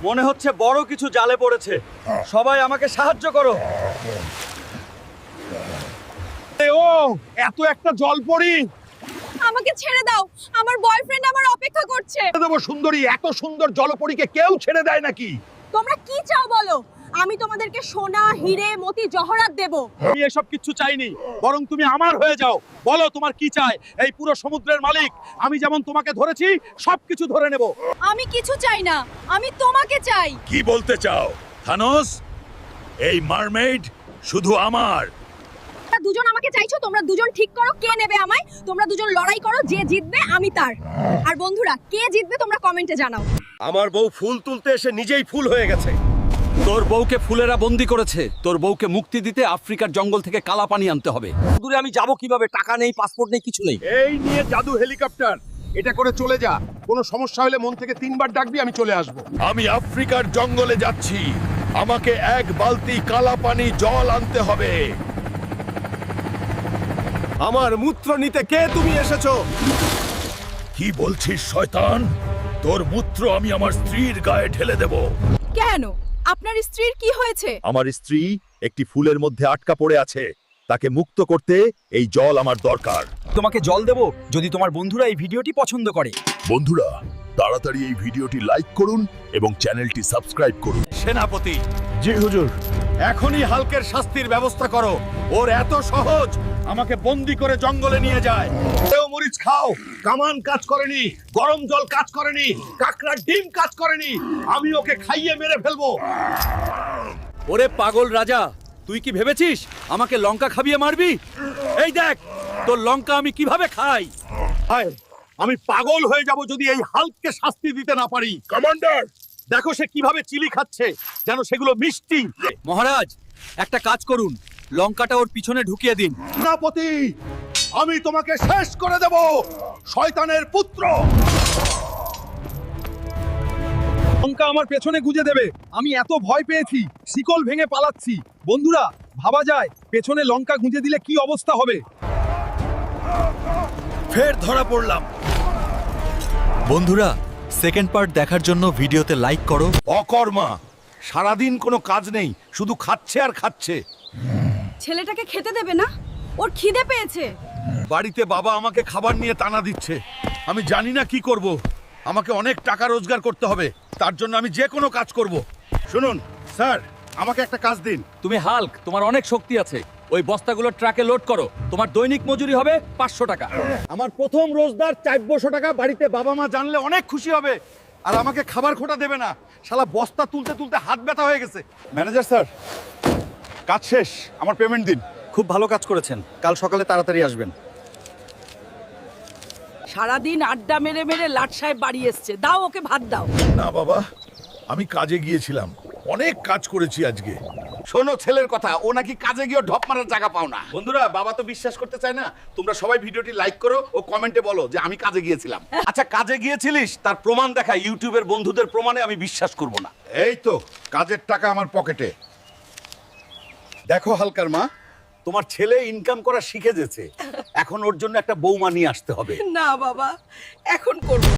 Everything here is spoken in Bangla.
মনে হচ্ছে বড় কিছু জালে পড়েছে। সবাই আমাকে সাহায্য করো। ও এত একটা জলপরি আমাকে ছেড়ে দাও, আমার বয়ফ্রেন্ড আমার অপেক্ষা করছে। দেবো সুন্দরী, এত সুন্দর জলপরীকে কেউ ছেড়ে দেয় নাকি? তোমরা কি চাও বলো? আমি তোমাদেরকে সোনা, হিরে, মতি, জহরাত দেব। আমি এসব কিচ্ছু চাইনি, বরং তুমি আমার হয়ে যাও। বলো তোমার কি চাই? এই পুরো সমুদ্রের মালিক আমি, যেমন তোমাকে ধরেছি সবকিছু ধরে নেব। আমি কিছু চাই না, আমি তোমাকে চাই। কি বলতে চাও থানোস? এই মারমেইড শুধু আমার। তোমরা দুজন আমাকে চাইছো, তোমরা দুজন ঠিক করো কে নেবে আমায়। তোমরা দুজন লড়াই করো, যে জিতবে আমি তার। আর বন্ধুরা, কে জিতবে তোমরা কমেন্টে জানাও। আমার বউ ফুল তুলতে এসে নিজেই ফুল হয়ে গেছে। তোর বউকে ফুলেরা বন্দি করেছে। তোর বউকে মুক্তি দিতে আফ্রিকার জঙ্গল থেকে কালা পানি আনতে হবে। দূরে আমি যাব কিভাবে? টাকা নেই, পাসপোর্ট নেই, কিছু নেই। এই নিয়ে জাদু হেলিকপ্টার, এটা করে চলে যা। কোনো সমস্যা হলে মন থেকে 3 বার ডাকবি, আমি চলে আসবো। আমি আফ্রিকার জঙ্গলে যাচ্ছি। আমাকে 1 বালতি কালা পানি জল আনতে হবে। আমার মূত্র নিতে কে তুমি এসেছো? কি বলছিস শয়তান? তোর মূত্র আমি আমার স্ত্রীর গায়ে ঢেলে দেব। কেন? আপনার স্ত্রীর কি হয়েছে? আমার স্ত্রী একটি ফুলের মধ্যে আটকা পড়ে আছে। তাকে মুক্ত করতে এই জল আমার দরকার। তোমাকে জল দেব যদি তোমার বন্ধুরা এই ভিডিওটি পছন্দ করে। বন্ধুরা, তাড়াতাড়ি এই ভিডিওটি লাইক করুন এবং চ্যানেলটি সাবস্ক্রাইব করুন। সেনাপতি, জি হুজুর। এখনই হালকের শাস্তির ব্যবস্থা করো। ওর এত সহজ আমাকে বন্দি করে জঙ্গলে নিয়ে যায়। কেউ মরিচ খাও, কামান কাজ করেনি, গরম জল কাজ করেনি, কাকড়ার ডিম কাজ করেনি। আমি ওকে খাইয়ে মেরে ফেলবো। ওরে পাগল রাজা, তুই কি ভেবেছিস আমাকে লঙ্কা খাবিয়ে মারবি? এই দেখ তোর লঙ্কা আমি কিভাবে খাই। হায়, আমি পাগল হয়ে যাব যদি এই হালককে শাস্তি দিতে না পারি। কমান্ডার, দেখো সে কিভাবে চিলি খাচ্ছে, যেন সেগুলো মিষ্টি। মহারাজ, একটা কাজ করুন, লঙ্কাটা ওর পিছনে ঢুকিয়ে দিন। সেনাপতি, আমি তোমাকে শেষ করে দেব, শয়তানের পুত্র। লঙ্কা আমার পেছনে গুজে দেবে। আমি এত ভয় পেয়েছি, শিকল ভেঙে পালাচ্ছি। বন্ধুরা, ভাবা যায় পেছনে লঙ্কা গুঁজে দিলে কি অবস্থা হবে। ফের ধরা পড়লাম। বন্ধুরা, সেকেন্ড পার্ট দেখার জন্য ভিডিওতে লাইক করো। অকর্মা, সারাদিন কোনো কাজ নেই, শুধু খাচ্ছে আর খাচ্ছে। ছেলেটাকে খেতে দেবে না? ওর খিদে পেয়েছে। বাড়িতে বাবা আমাকে খাবার নিয়ে টানা দিচ্ছে। আমি জানি না কি করব। আমাকে অনেক টাকা রোজগার করতে হবে, তার জন্য আমি যে কোনো কাজ করব। শুনুন স্যার, আমাকে একটা কাজ দিন। তুমি হাল্ক, তোমার অনেক শক্তি আছে। ওই বস্তাগুলো ট্রাকে লোড করো। তোমার দৈনিক মজুরি হবে 500 টাকা। আমার প্রথম রোজগার 400 টাকা। বাড়িতে বাবা মা জানলে অনেক খুশি হবে, আর আমাকে খাবার খোটা দেবে না। শালা বস্তা তুলতে তুলতে হাত ব্যথা হয়ে গেছে। ম্যানেজার স্যার, কাজ শেষ, আমার পেমেন্ট দিন। খুব ভালো কাজ করেছেন। কাল সকালে তাড়াতাড়ি আসবেন। সারাদিন আড্ডা মেরে মেরে লাট সাহেব বাড়ি এসছে, দাও ওকে ভাত দাও। না বাবা, আমি কাজে গিয়েছিলাম, অনেক কাজ করেছি আজকে। শোনো ছেলের কথা, ও নাকি কাজে গিয়ে ঢপ মারার জায়গা পাও না। বন্ধুরা, বাবা তো বিশ্বাস করতে চায় না। তোমরা সবাই ভিডিওটি লাইক করো ও কমেন্টে বলো যে আমি কাজে গিয়েছিলাম। আচ্ছা, কাজে গিয়েছিলিস, তার প্রমাণ দেখা। ইউটিউবের বন্ধুদের প্রমাণে আমি বিশ্বাস করব না। এই তো কাজের টাকা আমার পকেটে। দেখো হালকার মা, তোমার ছেলে ইনকাম করা শিখে গেছে। এখন ওর জন্য একটা বৌমা নিয়ে আসতে হবে। না বাবা, এখন করবো।